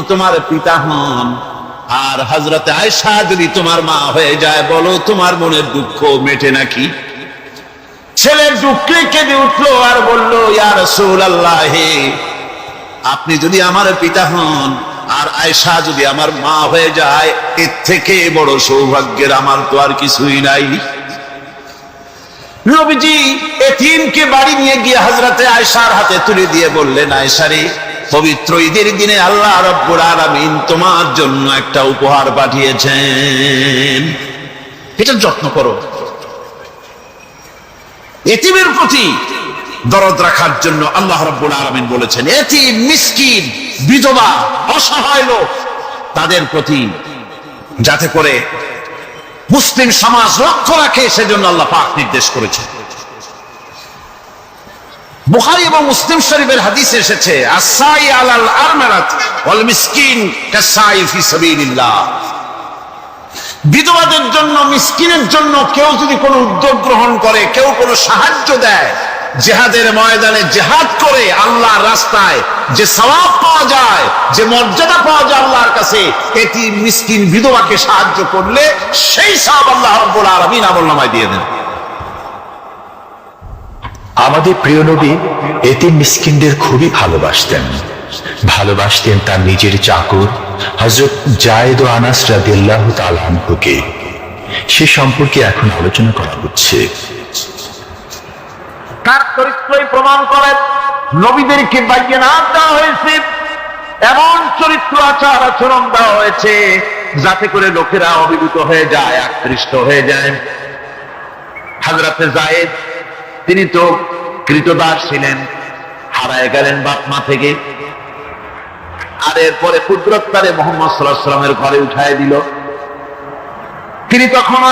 তোমার পিতা হন আর হযরত আয়েশা যদি তোমার মা হয়ে যায়, বলো তোমার মনের দুঃখ মেটে নাকি? ছেলের দুঃখে কেঁদে উঠলো আর বলল, ইয়া রাসূলুল্লাহ, আপনি যদি আমার পিতা হন আর আয়েশা যদি আমার মা হয়ে যায়, এর থেকে বড় সৌভাগ্যের আমার তো আর কিছুই নাই। নবীজি এতিমকে বাড়ি নিয়ে গিয়ে হযরতে আয়েশার হাতে তুলে দিয়ে বললেন, আয়েশা রে, পবিত্র ঈদের দিনে আল্লাহ রাব্বুল আলামিন তোমার জন্য একটা উপহার পাঠিয়েছেন, এটা যত্ন করো। এতিমের প্রতি দরদ রাখার জন্য আল্লাহ রাব্বুল আলামিন বলেছেন, এতিম, মিসকিন, বিধবা, অসহায় লোক, তাদের প্রতি যাতে করে মুসলিম সমাজ লক্ষ্য রাখে, সেজন্য আল্লাহ পাক নির্দেশ করেছেন। বুখারী এবং মুসলিম শরীফের হাদিসে এসেছে, আস-সাই আলাল আরমালাত ওয়াল মিসকিন কাস-সাই ফি সাবিলিল্লাহ। বিধবাদের জন্য, মিসকিনের জন্য কেউ যদি কোনো উদ্যোগ গ্রহণ করে, কেউ কোনো সাহায্য দেয়, জিহাদের ময়দানে জিহাদ করে আল্লাহর রাস্তায় যে সওয়াব পাওয়া যায়, যে মর্যাদা পাওয়া যায় আল্লাহর কাছে, এটি মিসকিন বিধবাকে সাহায্য করলে সেই সওয়াব আল্লাহ রাব্বুল আলামিন আমলনামায় দিয়ে দেন। আমাদের প্রিয় নবী এতিম মিসকিনদের খুবই ভালোবাসতেন। ভালোবাসতেন তার নিজের চাকর হযরত যায়েদ ও আনাস রাদিয়াল্লাহু তাআলা আনহুকে। সে সম্পর্কে এখন আলোচনা করা হচ্ছে। তার চরিত্রই প্রমাণ করে নবীদেরকে বায়নাত দেওয়া হয়েছে, এমন চরিত্র আচার আচরণ দেওয়া হয়েছে যাতে করে লোকেরা অভিভূত হয়ে যায়, আকৃষ্ট হয়ে যায়। হযরতে যায়েদ, তিনি তো কৃতদাস ছিলেন, হারায় গেলেন বাপ মা থেকে, আর এরপরে কুদরত তারে মুহাম্মদ সাল্লাল্লাহু আলাইহি ওয়াসাল্লামের ঘরে উঠায় দিল। তিনি তখনও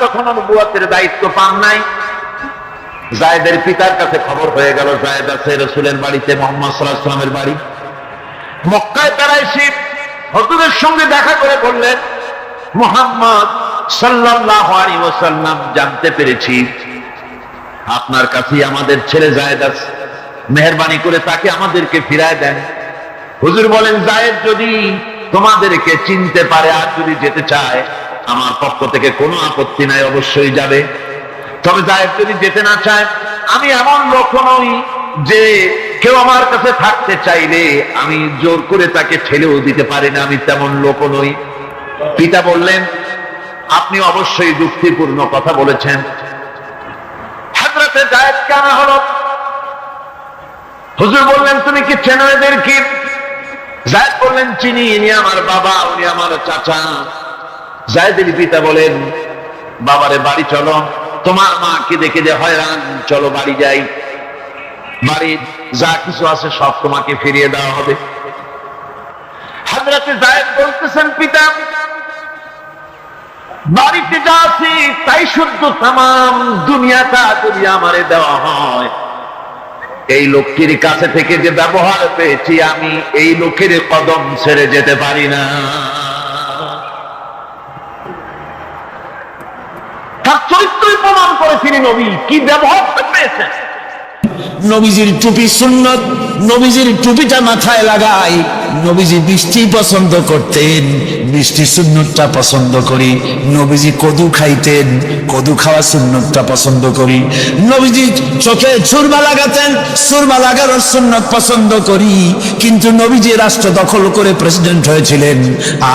তখনও নবুয়তের দায়িত্ব পান নাই। যায়েদের পিতার কাছে খবর হয়ে গেল, যায়েদ আছে রাসূলের বাড়িতে, মুহাম্মদ সাল্লাল্লাহু আলাইহি ওয়াসাল্লামের বাড়ি। মক্কায় তারা এসে হুজুরের সঙ্গে দেখা করে বললেন, মুহাম্মদ সাল্লাল্লাহু আলাইহি ওয়াসাল্লাম, জানতে পেরেছি আপনার কাছেই আমাদের ছেলে যায়েদ আছে, মেহেরবানি করে তাকে আমাদেরকে ফিরায় দেন। হুজুর বলেন, যায়েদ যদি তোমাদেরকে চিনতে পারে আর যদি যেতে চায়, আমার পক্ষ থেকে কোনো আপত্তি নাই, অবশ্যই যাবে। তবে যায়েদ যদি যেতে না চায়, আমি এমন লোক নই যে কেউ আমার কাছে থাকতে চাইলে আমি জোর করে তাকে ঠেলেও দিতে পারি না, আমি তেমন লোক নই। পিতা বললেন, আপনি অবশ্যই যুক্তিপূর্ণ কথা বলেছেন। হযরতে যায়েদ কেন হলো? হুজুর বললেন, তুমি কি চেনো এদেরকে? যায়েদ বললেন, চিনি, ইনি আমার বাবা, উনি আমার চাচা। যায়েদের পিতা বলেন, বাবারে বাড়ি চলো, তোমার মাকে দেখে যে হয়রান, চলো বাড়ি যাই, বাড়ির যা কিছু আছে সব তোমাকে ফিরিয়ে দেওয়া হবে। হযরতে যায়েদ বলতেছেন, পিতা, বাড়িতে যা আছে তাই শুদ্ধ, তামাম দুনিয়াটা যদি আমারে দেওয়া হয়, এই লোকটির কাছে থেকে যে ব্যবহার পেয়েছি, আমি এই লোকের কদম ছেড়ে যেতে পারি না। তার চরিত্রই প্রমাণ করে তিনি নবী, কি ব্যবহার পেয়েছেন। নবীজির টুপি সুন্নত, নবীজির টুপিটা মাথায় লাগাই। নবীজি মিষ্টি পছন্দ করতেন, মিষ্টি সুন্নতটা পছন্দ করি। নবীজি কদু খাইতেন, কদু খাওয়া সুন্নতটা পছন্দ করি। নবীজি চোখে সুরমা লাগাতেন, সুরমা লাগানোর সুন্নত পছন্দ করি। কিন্তু নবীজি রাষ্ট্র দখল করে প্রেসিডেন্ট হয়েছিলেন,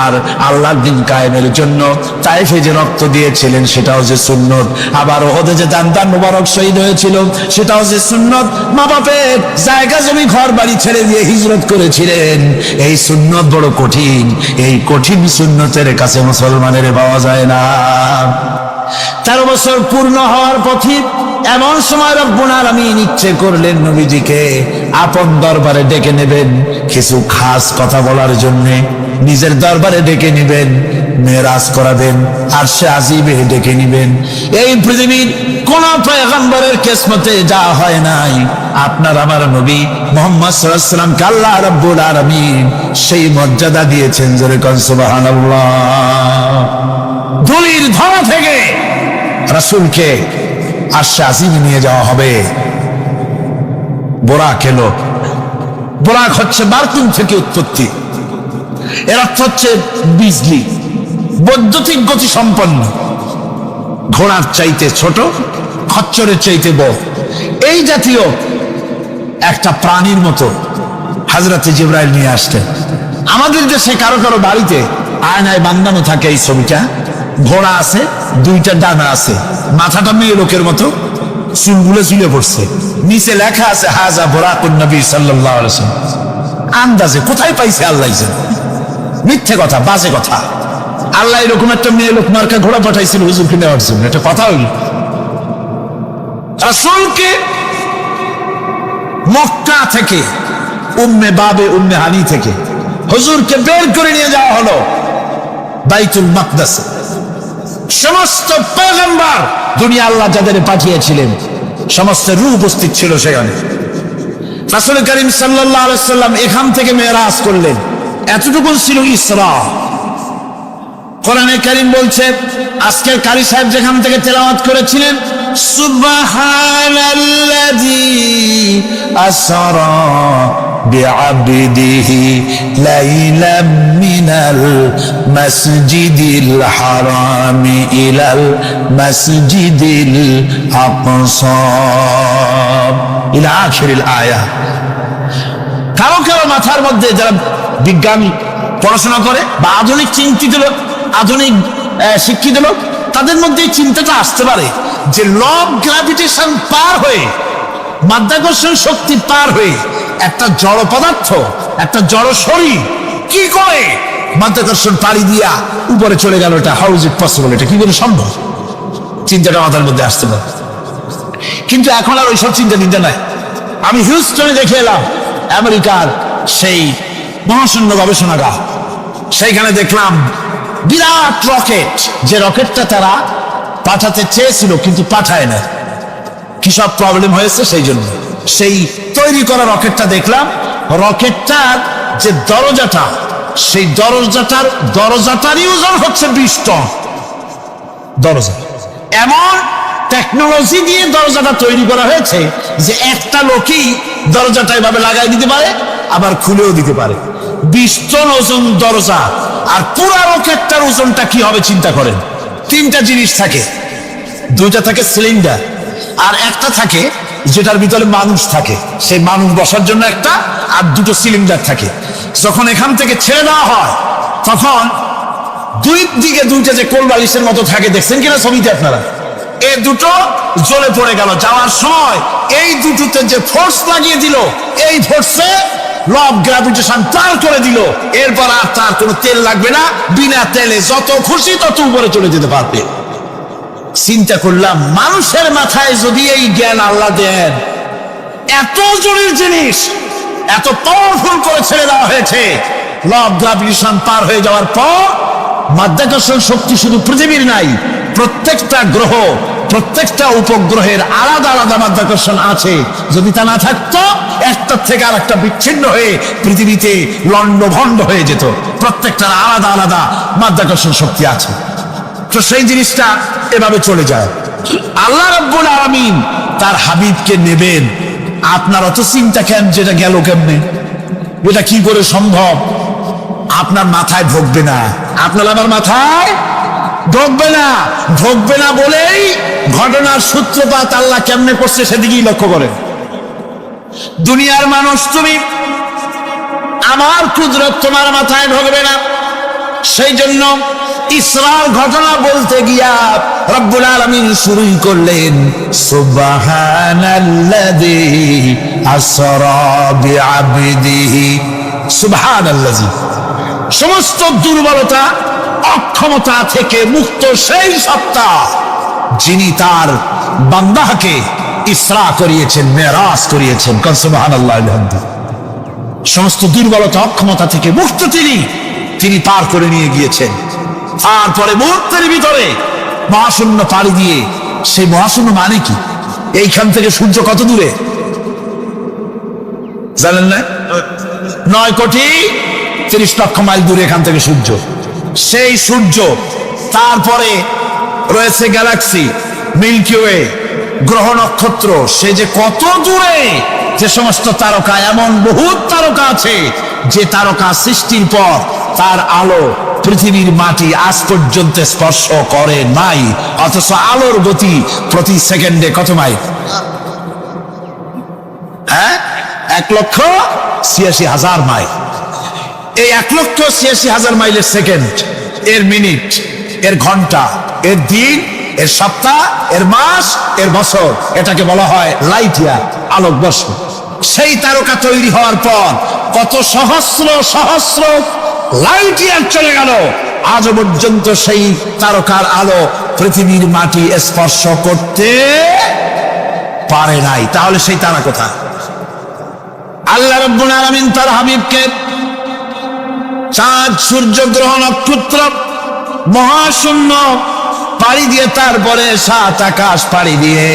আর আল্লাহর দ্বীন কায়েমের জন্য তায়েফে যে রক্ত দিয়েছিলেন সেটাও যে সুন্নত। আবার ওহদে যে দান মোবারক শহীদ হয়েছিল সেটাও যে সুন্নত। মা বাপের জায়গা জমি ঘর বাড়ি ছেড়ে দিয়ে হিজরত করেছিলেন। এই সুন্নত বড় কঠিন, এই কঠিন সুন্নতের কাছে মুসলমানের পাওয়া যায় না। 13 বছর পূর্ণ হওয়ার পথে এমন সময় রব্বুল আলামিন ইচ্ছে করলেন নবীজিকে আপন দরবারে ডেকে নেবেন, কিছু খাস কথা বলার জন্য নিজের দরবারে ডেকে নেবেন, মেরাজ করাবেন, আরশে আজিমে ডেকে নেবেন। এই পৃথিবীর কোন পয়গম্বরের কিসমতে যা হয় নাই, আপনার আমার নবী মুহাম্মদ সাল্লাল্লাহু আলাইহি ওয়াসাল্লামকে আল্লাহ রাব্বুল আলামিন সেই মর্যাদা দিয়েছেন। জোরে কোন সুবহানাল্লাহ। ধুলির ধরা থেকে রাসূলকে আরশে আজিমে নিয়ে যাওয়া হবে। বোরাক এলো, বোরাক হচ্ছে বারকুন থেকে উৎপত্তি। এর অর্থ হচ্ছে বিজলি, বৈদ্যুতিক গতি সম্পন্ন, ঘোড়ার চাইতে ছোট, খচ্চরের চাইতে বড়, এই জাতীয় একটা প্রাণীর মতো হযরত জিবরাইল নিয়ে আসতেন। আমাদের দেশে কারো কারো বাড়িতে আয়নায় বাঁধানো থাকে এই ছবিটা। ঘোড়া আছে, দুইটা ডানা আছে, মাথাটা মেয়ে লোকের মতো, চুলগুলো ঝুলে পড়ছে, নিচে লেখা আছে হাজা বুরাকুন নবী সাল্লাল্লাহু আলাইহি ওয়াসাল্লাম। আন্দাজে কোথায় পাইছে আল্লাহ জানে, মিথ্যে কথা, বাজে কথা। আল্লাহ এরকম একটা মেয়ে লোক মার্কা ঘোড়া পাঠাইছিল হুজুরকে নেওয়ার জন্য, এটা কথা হইল? রাসূলকে মক্কা থেকে, উম্মে বাবে উম্মে হানি থেকে হুজুরকে বের করে নিয়ে যাওয়া হলো বাইতুল মাকদাস। সমস্ত পয়গম্বর দুনিয়া আল্লাহ যাদের পাঠিয়েছিলেন সমস্ত রূহ উপস্থিত ছিল সেখানে। রাসূল করিম সাল্লাল্লাহু আলাইহি সাল্লাম এখান থেকে মেরাজ করলেন, এতটুকু ছিল ইসরা। কোরআনে কারীম বলছে, আজকের কারি সাহেব যেখান থেকে তেলাওয়াত করেছিলেন, সুবহানাল্লাযী আসরা বিআবদিহি লাইলাম মিনাল মাসজিদিল হারামি ইলাল মাসজিদিল আকসা ইলা আখিরিল আয়া। কারো কারো মাথার মধ্যে যারা বিজ্ঞানী পড়াশোনা করে বা আধুনিক চিন্তিত লোক, আধুনিক শিক্ষিত লোক, তাদের মধ্যে এই চিন্তাটা আসতে পারে যে ল অফ গ্র্যাভিটেশন পার হয়ে, মাধ্যাকর্ষণ শক্তি পার হয়ে একটা জড় পদার্থ, একটা জড় শরীর কি করে মাধ্যাকর্ষণ পাড়ি দিয়া উপরে চলে গেল, এটা হাউ ইজ ইট পসিবল, এটা কি করে সম্ভব? চিন্তাটা মাথার মধ্যে আসতে পারে। কিন্তু এখন আর ওইসব চিন্তা নাই। আমি হিউস্টনে দেখে এলাম আমেরিকার সেই মহাশূন্য গবেষণাগার, সেইখানে দেখলাম বিরাট রকেট, যে রকেটটা তারা পাঠাতে চেয়েছিল কিন্তু পাঠায় না, কি সব প্রবলেম হয়েছে সেই জন্য। সেই তৈরি করা রকেটটা দেখলাম, রকেটটার যে দরজাটা, সেই দরজাটারই ওজন হচ্ছে 20 টন দরজা। এমন টেকনোলজি দিয়ে দরজাটা তৈরি করা হয়েছে যে একটা লোকই দরজাটা এভাবে লাগাই দিতে পারে, আবার খুলেও দিতে পারে। 20 টন ওজন দরজা। আর পুরা রকেটটার ওজনটা কি হবে চিন্তা করেন। 3টা জিনিস থাকে, 2টা থাকে সিলিন্ডার, আর একটা থাকে যেটার ভিতরে মানুষ থাকে, সেই মানুষ বসার জন্য একটা, আর 2টো সিলিন্ডার থাকে। যখন এখান থেকে ছেড়ে দেওয়া হয় তখন দুই দিকে 2টা যে কোল বালিশের মতো থাকে, দেখছেন কিনা ছবিতে আপনারা, এই দুটো জ্বলে পড়ে গেল। যাওয়ার সময় এই দুটোতে যে ফোর্স লাগিয়ে দিল, এই ফোর্সে ল অফ গ্র্যাভিটেশন পার করে দিল। এরপর আর তার কোনো তেল লাগবে না, বিনা তেলে যত খুশি তত উপরে চলে যেতে পারবে। চিন্তা করলাম, মানুষের মাথায় যদি এই জ্ঞান আল্লাহ দেন, এত জরুরি জিনিস এত পাওয়ারফুল করে ছেড়ে দেওয়া হয়েছে, ল অফ গ্র্যাভিটেশন পার হয়ে যাওয়ার পর মাধ্যাকর্ষণ শক্তি শুধু পৃথিবীর নাই, প্রত্যেকটা গ্রহ, প্রত্যেকটা উপগ্রহের আলাদা আলাদা মাধ্যাকর্ষণ আছে। যদি তা না থাকতো, একটার থেকে আর একটা বিচ্ছিন্ন হয়ে পৃথিবীতে লন্ডভন্ড হয়ে যেত। প্রত্যেকটার আলাদা আলাদা মাধ্যাকর্ষণ শক্তি আছে। তো সেই জিনিসটা এভাবে চলে যায়। আল্লাহ রাব্বুল আলামিন তার হাবিবকে নেবেন, আপনার অত চিন্তা কেন, যেটা গেল কেমনে, এটা কি করে সম্ভব? আপনার মাথায় ঢুকবে না, আপনার আমার মাথায় ঢুকবে না। ঢুকবে না বলেই ঘটনার সূত্রপাত আল্লাহ কেমনে করছে সেদিকেই লক্ষ্য করেন। দুনিয়ার মানুষ, তুমি আমার কুদরত তোমার মাথায় ঢুকবে না। সেই জন্য ইসরার ঘটনা বলতে গিয়া রব্বুল আলামিন শুরুই করলেন সুবহানাল্লাযী আসরা বিআবদিহি। সুবহানাল্লাযী, সমস্ত দুর্বলতা অক্ষমতা থেকে মুক্ত সেই সত্তা যিনি তার বান্দাকে ইসরা করিয়েছেন, মেরাজ করিয়েছেন। সুবহানাল্লাহ। সমস্ত দুর্বলতা অক্ষমতা থেকে মুক্ত তিনি পার করে নিয়ে গিয়েছেন। তারপরে মুহূর্তের ভিতরে মহাশূন্য পাড়ি দিয়ে, সেই মহাশূন্য মানে কি? এইখান থেকে সূর্য কত দূরে জানেন না? 9,30,00,000 মাইল দূরে এখান থেকে সূর্য। সেই সূর্য, তারপরে রয়েছে গ্যালাক্সি, মিল্কি ওয়ে, গ্রহ নক্ষত্র, সে যে কত দূরে, যে সমস্ত তারকা, এমন বহু তারকা আছে যে তারকা সৃষ্টির পর তার আলো পৃথিবীর মাটি আজ পর্যন্ত স্পর্শ করে নাই, অথচ আলোর গতি প্রতি সেকেন্ডে কত মাইল? 1,86,000 মাইল। এই 1,86,000 মাইলের সেকেন্ড, এর মিনিট, এর ঘন্টা, এর দিন, এর সপ্তাহ, এর মাস, এর বছর, এটাকে বলা হয় লাইট ইয়ার, আলোকবর্ষ। সেই তারকা তৈরি হওয়ার পর কত সহস্র সহস্র লাইট ইয়ার চলে গেল, আজও পর্যন্ত সেই তারকার আলো পৃথিবীর মাটি স্পর্শ করতে পারে নাই। তাহলে সেই তারা কোথায়? আল্লাহ রাব্বুল আলামিন তার হাবিবকে চাঁদ, সূর্য, গ্রহ, নক্ষত্র, মহাশূন্য পাড়ি দিয়ে, তারপরে 7 আকাশ পাড়ি দিয়ে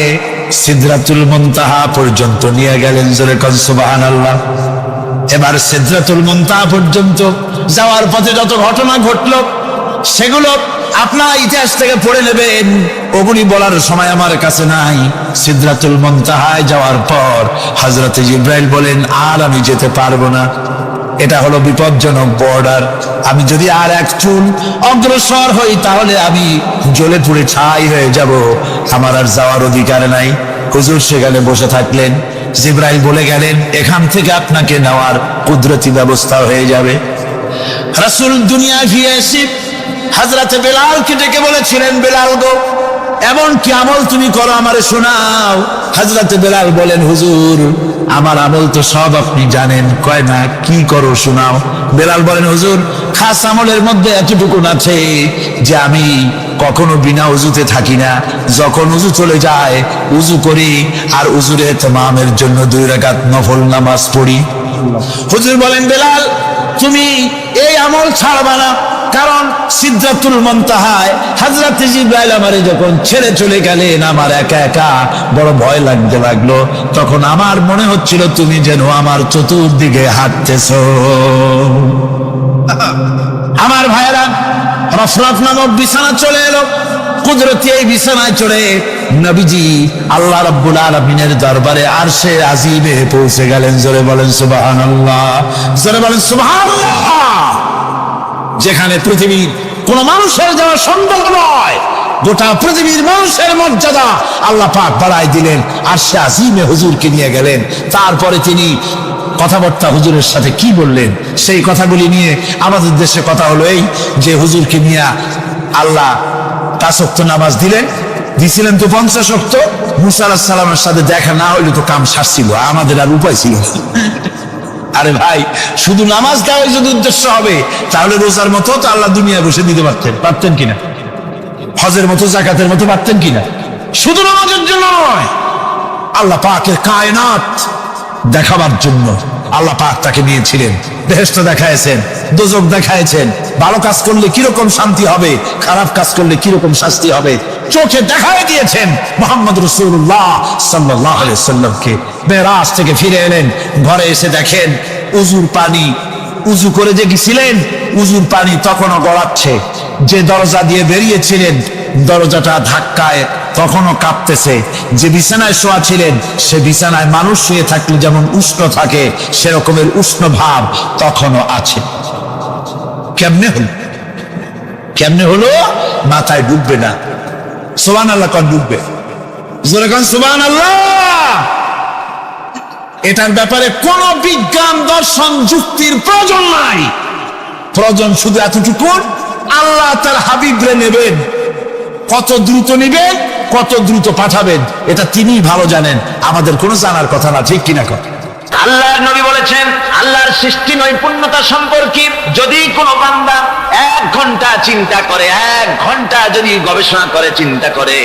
সিদরাতুল মুনতাহা পর্যন্ত নিয়ে গেলেন। জোরে কোন সুবহানাল্লাহ। এবার সিদরাতুল মুনতাহা পর্যন্ত যাওয়ার পথে যত ঘটনা ঘটলো সেগুলো আপনারা ইতিহাস থেকে পড়ে নেবেন, ওগুলি বলার সময় আমার কাছে নাই। সিদরাতুল মুনতাহায় যাওয়ার পর হযরতে জিবরাইল বলেন, আর আমি যেতে পারবো না, এটা হলো বিপজ্জনক বর্ডার, আমি যদি আর এক চুল অগ্রসর হই তাহলে আমি জ্বলে পুড়ে ছাই হয়ে যাব, আমার আর যাওয়ার অধিকার নাই। হুজুর সেখানে বসে থাকলেন। জিবরাইল বলে গেলেন, এখান থেকে আপনাকে নেওয়ার কুদরতি ব্যবস্থা হয়ে যাবে। রাসূল দুনিয়ায় ফিরে এসে হযরতে বেলালকে ডেকে বলেছিলেন, বেলাল গো, এমন কি আমল তুমি করো আমারে শোনাও। হযরতে বেলাল বলেন, হুজুর আমার আমল তো সব আপনি জানেন। কয় না, কি করো শোনাও। বেলাল বলেন, হুজুর খাস আমলের মধ্যে এতটুকু আছে যে আমি কখনো বিনা উজুতে থাকি না, যখন উজু চলে যায় উজু করি, আর উজুরে ইতমামের জন্য 2 রাকাত নফল নামাজ পড়ি। হুজুর বলেন, বেলাল তুমি এই আমল ছাড়বা না, কারণ সিদরাতুল মুনতাহায় হযরত জিবরাইল আমারে যখন ছেড়ে চলে গেলেন, আমার একা একা বড় ভয় লাগতে লাগলো। তখন আমার মনে হচ্ছিল তুমি যেন আমার চতুর্দিকে হাঁটতেছো। আমার ভাইয়েরা, রফরফ নামক বিছানা চলে এলো। কুদরতি এই বিছানায় চড়ে নবীজি আল্লাহ রাব্বুল আলামিনের দরবারে আরশে আজিমে পৌঁছে গেলেন। জোরে বলেন সুবহানাল্লাহ, জোরে বলেন সুবহানাল্লাহ। যেখানে পৃথিবীর কোন মানুষের যাওয়া সম্ভব নয়, গোটা পৃথিবীর মানুষের মর্যাদা আল্লাহ পাক বাড়াই দিলেন, আরশে আজিমে হুজুরকে নিয়ে গেলেন। তারপরে তিনি কথাবার্তা হুজুরের সাথে কি বললেন, সেই কথাগুলি নিয়ে আমাদের দেশে কথা হলো এই যে হুজুরকে নিয়ে আল্লাহ 5 ওয়াক্ত নামাজ দিছিলেন তো 50 ওয়াক্ত। মুসা আলাইহিস সালামের সাথে দেখা না হইলে তো কাম সারছিল, আমাদের আর উপায় ছিল না। আরে ভাই, শুধু নামাজ দেওয়াই যদি উদ্দেশ্য হবে তাহলে রোজার মতো তো আল্লাহ দুনিয়ায় বসে দিতে পারতেন কিনা, হজের মতো, জাকাতের মতো পারতেন কিনা। শুধু নামাজের জন্য নয়, আল্লাহ পাকের কায়নাত দেখাবার জন্য আল্লাহ পাক তাকে নিয়েছিলেন। বেহেশত দেখাইছেন, দোজখ দেখাইছেন, ভালো কাজ করলে কিরকম শান্তি হবে, খারাপ কাজ করলে কিরকম শাস্তি হবে চোখে দেখাই দিয়েছেন। মুহাম্মদ রাসূলুল্লাহ সাল্লাল্লাহু আলাইহি ওয়াসাল্লামকে মেরাজ থেকে ফিরে এলেন, ঘরে এসে দেখেন উজুর পানি, উজু করে যে গেছিলেন উজুর পানি তখনও গড়াচ্ছে। যে দরজা দিয়ে বেরিয়েছিলেন দরজাটা ধাক্কায় তখনও কাঁপতেছে। যে বিছানায় শোয়া ছিলেন সে বিছানায় মানুষ শুয়ে থাকলে যেমন উষ্ণ থাকে সেরকমের উষ্ণ ভাব তখনও আছে। কেমনে হলো মাথায় ঢুকবে না। সুবহানাল্লাহ, কোন ঢুকবে? জোরে কোন সুবহানাল্লাহ। এটার ব্যাপারে কোন বিজ্ঞান, দর্শন, যুক্তির প্রয়োজন নাই। প্রয়োজন শুধু এতটুকু, আল্লাহ তার হাবিবরে নেবেন, কত দ্রুত নেবেন, কত দ্রুত পাঠাবেন, এটা তিনিই ভালো জানেন, আমাদের কোনো জানার কথা না। ঠিক কিনা কথা? আল্লাহর নবী বলেছেন, আল্লাহর সৃষ্টি নৈপুণ্যতা সম্পর্কে যদি কোনো বান্দা 1 ঘন্টা চিন্তা করে, 1 ঘন্টা যদি গবেষণা করে, চিন্তা করে,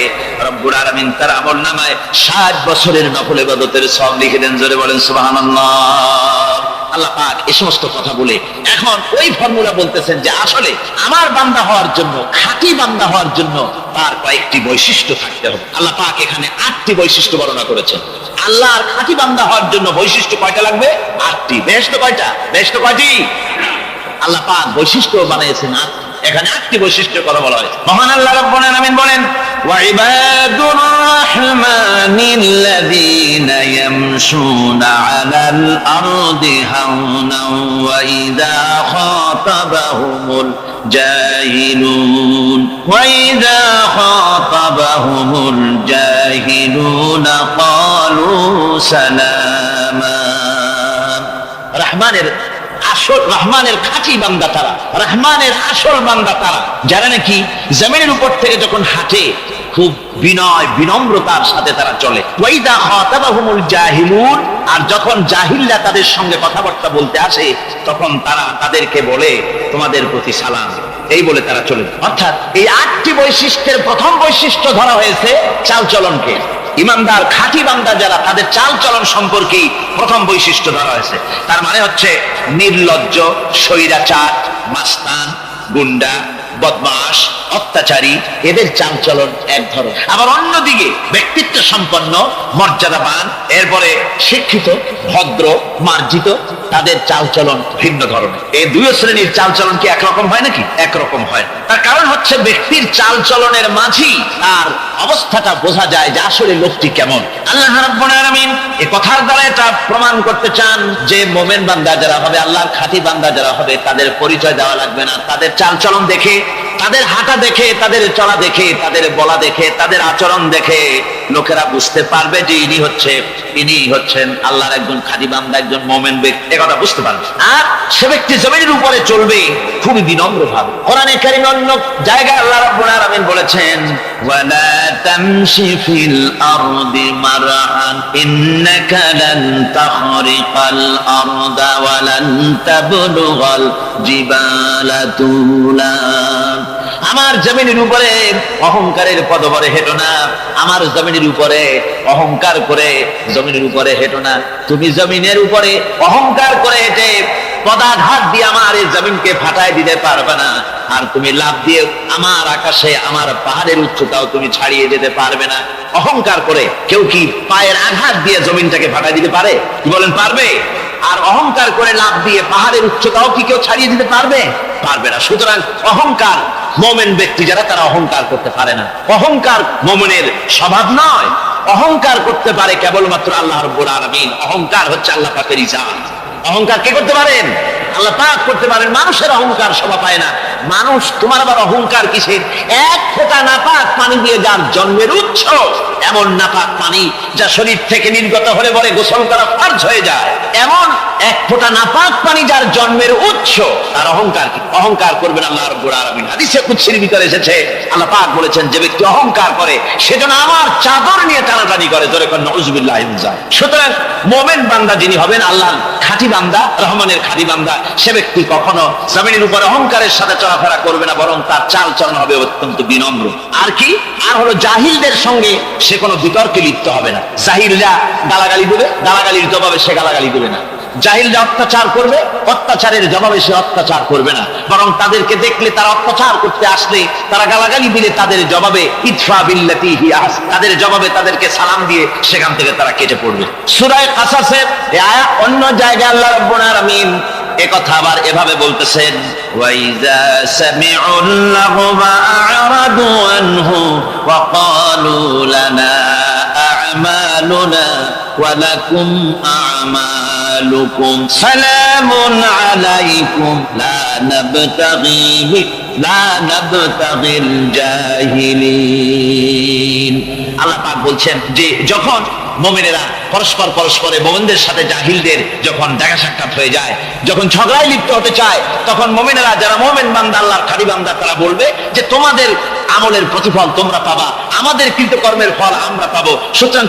রব্বুল আলামিন তার আমলনামায় 60 বছরের নফল ইবাদতের সওয়াব লিখে দেন। জোরে বলেন সুবহানাল্লাহ। আল্লাহ পাক এই সমস্ত কথা বলে এখন ওই ফর্মুলা বলতেছেন যে আসলে আমার বান্দা হওয়ার জন্য, খাঁটি বান্দা হওয়ার জন্য তার কয়েকটি বৈশিষ্ট্য থাকতে হবে। আল্লাহ পাক এখানে 8টি বৈশিষ্ট্য বর্ণনা করেছেন। আল্লাহর খাঁটি বান্দা হওয়ার জন্য বৈশিষ্ট্য কয়টা লাগবে? 8টি। বেহেশত কয়টা? বেহেশত কয়টি? আল্লাহ পাক বৈশিষ্ট্য বানিয়েছেন 8। এখানে 8টি বৈশিষ্ট্যের কথা বলা হয়েছে। মহান আল্লাহ রাব্বুল আলামিন বলেন, وعباد الرحمن الذين يمشون على الأرض هونا وإذا خاطبهم الجاهلون قالوا سلاما রহমানের খাঁটি বান্দা তারা, রহমানের আসল বান্দা তারা, যারা নাকি জমিনের উপর থেকে যখন হাঁটে খুব বিনয় বিনম্রতার সাথে তারা চলে। ওয়াইদা খাতাবাহুমুল জাহিলুন, আর যখন জাহিলরা তাদের সঙ্গে কথাবার্তা বলতে আসে তখন তারা তাদেরকে বলে তোমাদের প্রতি সালাম, এই বলে তারা চলে। অর্থাৎ এই 8টি বৈশিষ্ট্যের প্রথম বৈশিষ্ট্য ধরা হয়েছে চালচলনকে। ইমানদার খাঁটি বান্দা যারা, তাদের চাল চলন সম্পর্কে প্রথম বৈশিষ্ট্য ধরা হয়েছে। তার মানে হচ্ছে নির্লজ্জ, স্বৈরাচার, মাস্তান, গুন্ডা, বদমাশ, অত্যাচারী, এদের চালচলন এক ধরনের। আবার অন্যদিকে ব্যক্তিত্ব সম্পন্ন, মর্যাদাবান, এরপরে শিক্ষিত, ভদ্র, মার্জিত, তাদের চালচলন ভিন্ন ধরনের। এই দুই শ্রেণীর চালচলন কি একরকম হয় নাকি? একরকম হয়। তার কারণ হচ্ছে ব্যক্তির চালচলনের মাঝেই তার অবস্থাটা বোঝা যায় যে আসলে লোকটি কেমন। আল্লাহ রাব্বুল আলামিন এই কথার দ্বারা এটা প্রমাণ করতে চান যে মোমেন বান্দা যারা হবে, আল্লাহর খাঁটি বান্দা যারা হবে, তাদের পরিচয় দেওয়া লাগবে না। তাদের চালচলন দেখে, তাদের হাঁটা দেখে, তাদের চলা দেখে, তাদের বলা দেখে, তাদের আচরণ দেখে লোকেরা বুঝতে পারবে যে ইনি হচ্ছেন আল্লাহর একজন খাঁটি বান্দা, একজন মোমেন ব্যক্তি, কথা বুঝতে পারবে। আর সে ব্যক্তি জমিনের উপরে চলবে খুবই বিনম্র ভাবে। কোরআনে কারীমে অন্য জায়গায় আল্লাহ রাব্বুল আলামিন বলেছেন, ওয়ালা তামশি ফিল আরদি মারহান ইন্নাকা লান তাখরিকাল আরদা ওয়া লান তাবলুগাল জিবালা তুলা। আমার জমিনের উপরে অহংকারের পদবরে হেঁটো না, আমার জমিনের উপরে অহংকার করে জমিনের উপরে হেঁটো না। তুমি জমিনের উপরে অহংকার করে হেঁটে পদাঘাত দিয়ে আমার এই জমিনকে ফাটায় দিতে পারবে না। আর তুমি লাফ দিয়ে আমার আকাশে, আমার পাহাড়ের উচ্চতাও তুমি ছাড়িয়ে যেতে পারবে না। অহংকার করে কেউ কি পায়ের আঘাত দিয়ে জমিনটাকে ফাটায় দিতে পারে? কি বলেন, পারবে? আর অহংকার করে লাফ দিয়ে পাহাড়ের উচ্চতাও কি কেউ ছাড়িয়ে দিতে পারবে? পারবে না। সুতরাং অহংকার, মোমেন ব্যক্তি যারা, তারা অহংকার করতে পারে না। অহংকার মোমেনের স্বভাব নয়। অহংকার করতে পারে কেবলমাত্র আল্লাহ রাব্বুল আলামিন। অহংকার হচ্ছে আল্লাহ পাকের ইজাজ। অহংকার কে করতে পারেন? আল্লাহ পাক করতে পারেন। মানুষের অহংকার শোভা পায় না। মানুষ, তোমার আবার অহংকার কিসের? এক ফোঁটা নাপাক পানি দিয়ে যার জন্মের উৎস, এমন নাপাক পানি যা শরীর থেকে নির্গত হলে বলে গোসল করা ফরজ হয়ে যায়, এমন এক ফোঁটা নাপাক পানি যার জন্মের উৎস, তার অহংকার কি? অহংকার করবেন আল্লাহ রাব্বুল আলামিন। হাদিসে কুদসির ভিতরে এসেছে, আল্লাহ পাক বলেছেন, যে ব্যক্তি অহংকার করে সেজন্য আমার চাদর নিয়ে টানাটানি করে। জোরে করে নাউযুবিল্লাহি মিন যালিক। সুতরাং মোমেন বান্দা যিনি হবেন, আল্লাহর খাঁটি বান্দা, রহমানের খাঁটি বান্দা, সে ব্যক্তি কখনো জমিনের উপর অহংকারের সাথে চলাফেরা করবে না, বরং তার চাল চলন হবে অত্যন্ত বিনম্র। আর কি? আর হলো জাহিলদের সঙ্গে সে কোনো বিতর্কে লিপ্ত হবে না। জাহিলরা গালাগালি দেবে, গালাগালির জবাবে সে গালাগালি দেবে না। জাহিলরা অত্যাচার করবে, অত্যাচারের জবাবে সে অত্যাচার করবে না, বরং তাদেরকে দেখলে, তারা অত্যাচার করতে আসলে, তারা গালাগালি দিলে তাদের জবাবে ইদফা বিল্লাতি হিয়া আহসান, তাদের জবাবে তাদেরকে সালাম দিয়ে সেখান থেকে তারা কেটে পড়বে। সূরা কাসাসের এই আয়াত অন্য জায়গায় আল্লাহ রাব্বুল আলামিন একথা আবার এভাবে বলতেছেন, ওয়াইজা সামিউল লাগওয়া আ'রাদু আনহু ওয়া ক্বালু লানা আ'মালুনা ওয়া লাকুম আ'মালুকুম সালামুন আলাইকুম লা নাবতাগিল জাহিলিন। আল্লাহ পাক বলছেন যে যখন মুমিনেরা পরস্পরে মুমিনদের সাথে জাহিলদের যখন দেখা সাক্ষাৎ হয়ে যায়, যখন ঝগড়ায় লিপ্ত হতে চায়, তখন মুমিনেরা, যারা মুমিন বান্দা, আল্লাহর খাঁটি বান্দা, তারা বলবে যে তোমাদের আমলের প্রতিফল তোমরা পাবা, আমাদের কৃতকর্মের ফল আমরা পাবো। সুতরাং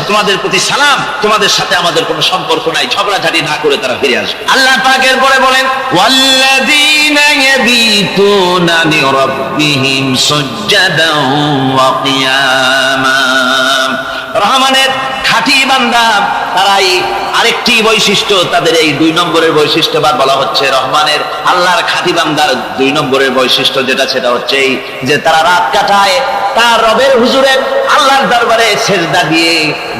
তোমাদের প্রতি সালাম, তোমাদের সাথে আমাদের কোনো সম্পর্ক নাই। ঝগড়াঝাটি না করে তারা ফিরে আসবে। আল্লাহ পাক এরপরে বলেন, ওয়াল্লাযীনা ইয়াবীতুনা লিরাব্বিহিম সুজদান ওয়া কিয়ামা। রহমানের খাঁটি বান্দা তারাই আরেকটি বৈশিষ্ট্য, তাদের এই 2 নম্বরের বৈশিষ্ট্য বার বলা হচ্ছে। রহমানের, আল্লাহর খাঁটি বান্দার 2 নম্বরের বৈশিষ্ট্য যেটা, সেটা হচ্ছে এই যে তারা রাত কাটায় তার রবের হুজুরে, আল্লাহর দরবারে সেজদা দিয়ে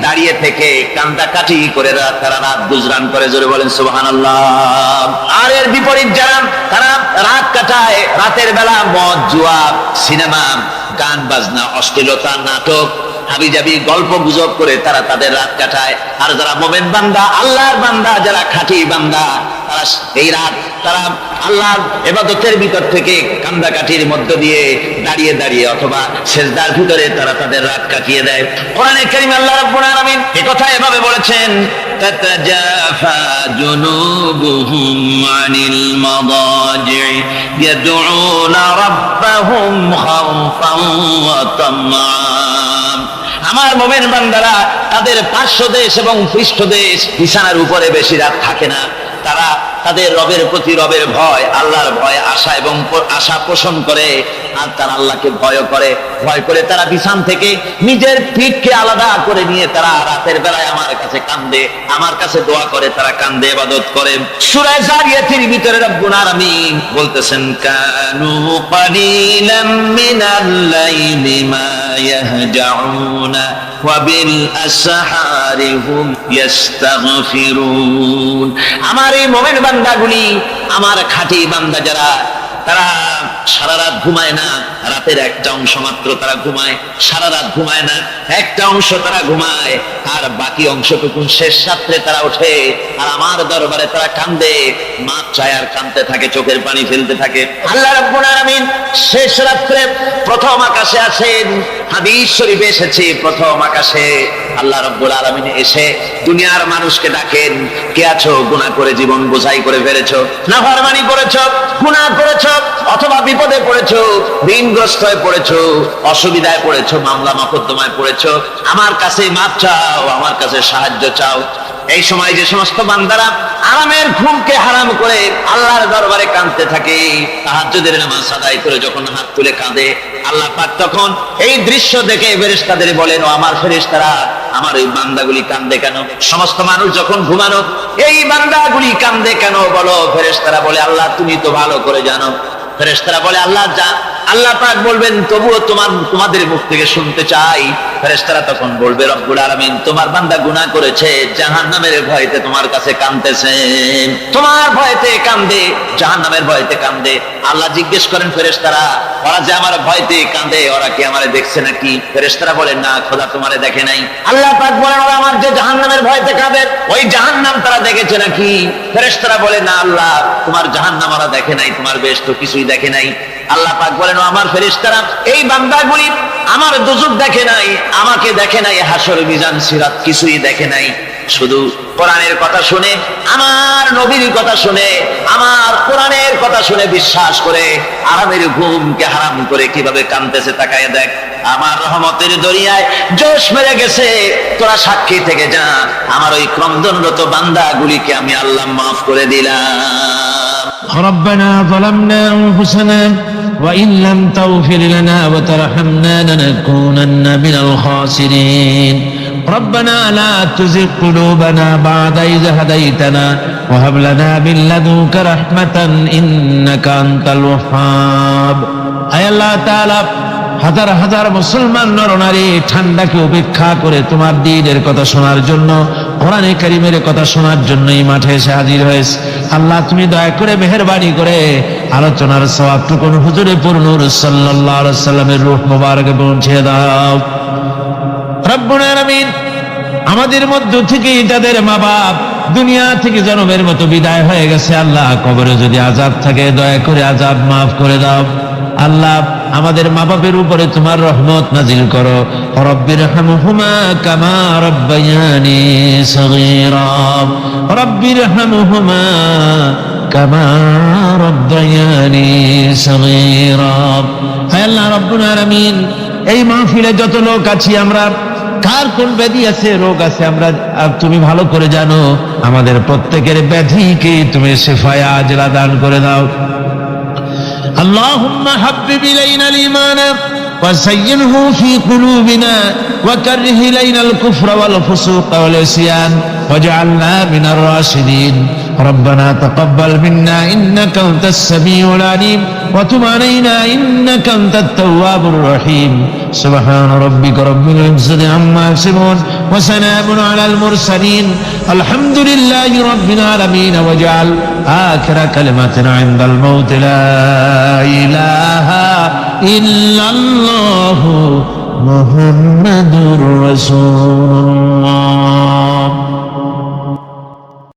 দাঁড়িয়ে থেকে কান্দাকাটি করে তারা রাত গুজরান করে। জোরে বলেন সুবহানাল্লাহ। আর এর বিপরীত যারা, তারা রাত কাটায় রাতের বেলা মদ, জুয়া, সিনেমা, গান বাজনা, অশ্লীলতা, নাটক, হাবিজাবি গল্প গুজব করে তারা তাদের রাত কাটায়। আর যারা মোমেন বান্দা, আল্লাহর বান্দা, যারা খাঁটি বান্দা, তারা এই রাত তারা আল্লাহর ইবাদতের ভিতর থেকে কান্দাকাঠির মধ্য দিয়ে দাঁড়িয়ে দাঁড়িয়ে অথবা সেজদার ভিতরে তারা তাদের রাত কাটিয়ে দেয়। কোরআনে কারীম আল্লাহ রাব্বুল আলামিন এই কথা এভাবে বলেছেন, তাতাজাফা জুনুবুহুম আনিল মাদাজি' ইয়াদউনা রাব্বাহুম খাওফান ওয়া তামআন। আমার মুমিন বান্দারা তাদের পার্শ্বদেশ এবং পৃষ্ঠদেশ বিছানার উপরে বেশি রাত থাকে না। তারা তাদের রবের প্রতি রবের ভয়, আল্লাহর ভয়, আশা এবং আশা পোষণ করে। আর তারা আল্লাহকে ভয় করে তারা বিছান থেকে নিজের পিঠকে আলাদা করে নিয়ে তারা রাতের বেলায় আমার কাছে কান্দে, আমার কাছে দোয়া করে, তারা কান্দে, ইবাদত করে। সূরা জারিয়াতের ভিতরে রব্বুল আলামিন বলতেছেন, কানু কালিলাম মিনাল লাইলি মা ইয়াহজাউনা ওয়া বিল আসহারি হুম ইস্তাগফিরুন। আমার এই মুমিন বান্দাগুলি, আমার খাঁটি বান্দা যারা, তারা সারা রাত ঘুমায় না। রাতের একটা অংশ মাত্র তারা ঘুমায়, সারা রাত ঘুমায় না, একটা অংশ তারা ঘুমায়, আর বাকি অংশটুকু শেষ রাত্রে তারা ওঠে আর আমার দরবারে তারা কান্দে, মাপ চায় আর কাঁদতে থাকে, চোখের পানি ফেলতে থাকে। আল্লাহ রাব্বুল আলামিন শেষ রাত্রে প্রথম আকাশে আসেন। হাদিস শরীফে এসেছে, প্রথম আকাশে আল্লাহ রাব্বুল আলামিন এসে দুনিয়ার মানুষকে ডাকেন, কে আছো? গুনাহ করে জীবন বোঝাই করে ফেলেছো, নাফরমানি করেছো, গুনাহ করেছো, অথবা বিপদে পড়েছো, ঋণগ্রস্ত হয়ে পড়েছো, অসুবিধায় পড়েছো, মামলা মোকদ্দমায় পড়েছো, আমার কাছে মাপ চাও, আমার কাছে সাহায্য চাও। এই সময় যে সমস্ত বান্দারা আরামের ঘুমকে হারাম করে আল্লাহর দরবারে কাঁদতে থাকে, তাহাজ্জুদের নামাজ আদায় করে যখন হাত তুলে কাঁদে, আল্লাহ পাক তখন এই দৃশ্য দেখে ফেরেশতাদের বলেন, ও আমার ফেরেশতারা, আমার এই বান্দাগুলি কাঁদে কেন? সমস্ত মানুষ যখন ঘুমানো, এই বান্দাগুলি কাঁদে কেন বলো? ফেরেশতারা বলে, আল্লাহ তুমি তো ভালো করে জানো। ফেরেশতারা বলে, আল্লাহ আল্লাহ পাক বলবেন, তবুও তোমাদের মুখ থেকে শুনতে চাই। ফেরেশতারা তখন বলবে, রব্বুল আলামিন তোমার বান্দা গুনাহ করেছে, জাহান্নামের ভয়তে তোমার কাছে কাঁদতেছে, তোমার ভয়তে কাঁদে, জাহান্নামের ভয়তে কাঁদে। আল্লাহ জিজ্ঞেস করেন, ফেরেশতারা, ওরা যে আমার ভয়তে কাঁদে, ওরা কি আমারে দেখছে নাকি? ফেরেশতারা বলেন, না খোদা তোমারে দেখে নাই। আল্লাহ পাক বলেন, ওরা আমার যে জাহান্নামের ভয়তে কাঁদে, ওই জাহান্নাম তারা দেখেছে নাকি? ফেরেশতারা বলে, না আল্লাহ, তোমার জাহান্নাম ওরা দেখে নাই, তোমার বেহেশত কিছুই দেখে নাই। আল্লাহ পাক বলেন, আমার ফেরেশতারা, এই বান্দাগুলি আমার দুজক দেখে নাই, আমাকে দেখে নাই, হাসর মিজান সিরাত কিছুই দেখে নাই, শুধু কোরআনের কথা শুনে, আমার নবীর কথা শুনে, আমার কোরআনের কথা শুনে বিশ্বাস করে আরামের ঘুমকে হারাম করে কিভাবে কাঁদতেছে তাকায় দেখ। আমার রহমতের দরিয়ায় জোশ মেরে গেছে, তোরা সাক্ষী থেকে যা, আমার ওই ক্রন্দনরত বান্দাগুলিকে আমি আল্লাহ মাফ করে দিলাম। ربنا ظلمنا أنفسنا وإن لم تغفر لنا وترحمنا لنكونن من الخاسرين ربنا لا تزغ قلوبنا بعد إذ هديتنا وهب لنا من لدنك رحمة إنك أنت الوهاب أي الله تعالى হাজার হাজার মুসলমান নরনারী ঠান্ডাকে উপেক্ষা করে তোমার দ্বীনের কথা শোনার জন্য, কোরআনে কারীমের কথা শোনার জন্য এই মাঠে এসে হাজির হয়েছে। আল্লাহ তুমি দয়া করে মেহেরবানি করে আলোচনার সওয়াবটুকু হুজুরে পুরনূর সাল্লাল্লাহু আলাইহি সাল্লামের রূহ মোবারকে পৌঁছে দাও। রব্বুল আলামিন আমাদের মধ্য থেকে যাদের মা বাপ দুনিয়া থেকে জন্মের মতো বিদায় হয়ে গেছে, আল্লাহ কবরে যদি আযাব থাকে দয়া করে আযাব মাফ করে দাও। আল্লাহ আমাদের মা বাপের উপরে তোমার রহমত নাজিল করো। রব্বিরহামহুমা কামা রব্বায়ানি সগীরা, রব্বিরহামহুমা কামা রব্বায়ানি সগীরা। হে আল্লাহ রব্বুল আলামিন, এই মাহফিলে যত লোক আছি আমরা, কার কোন ব্যাধি আছে, রোগ আছে, আমরা তুমি ভালো করে জানো। আমাদের প্রত্যেকের ব্যাধিকে তুমি শিফায়ে আজলা দান করে দাও। اللهم حبب إلينا الإيمان وزينه في قلوبنا وكره إلينا الكفر والفسوق والعصيان واجعلنا من الراشدين ربنا تقبل منا إنك أنت السميع العليم وتب علينا إنك أنت التواب الرحيم سبحان ربك رب العزة عما يصفون وسلام على المرسلين الحمد لله رب العالمين واجعل آخر كلمتنا عند الموت لا إله إلا الله محمد رسول الله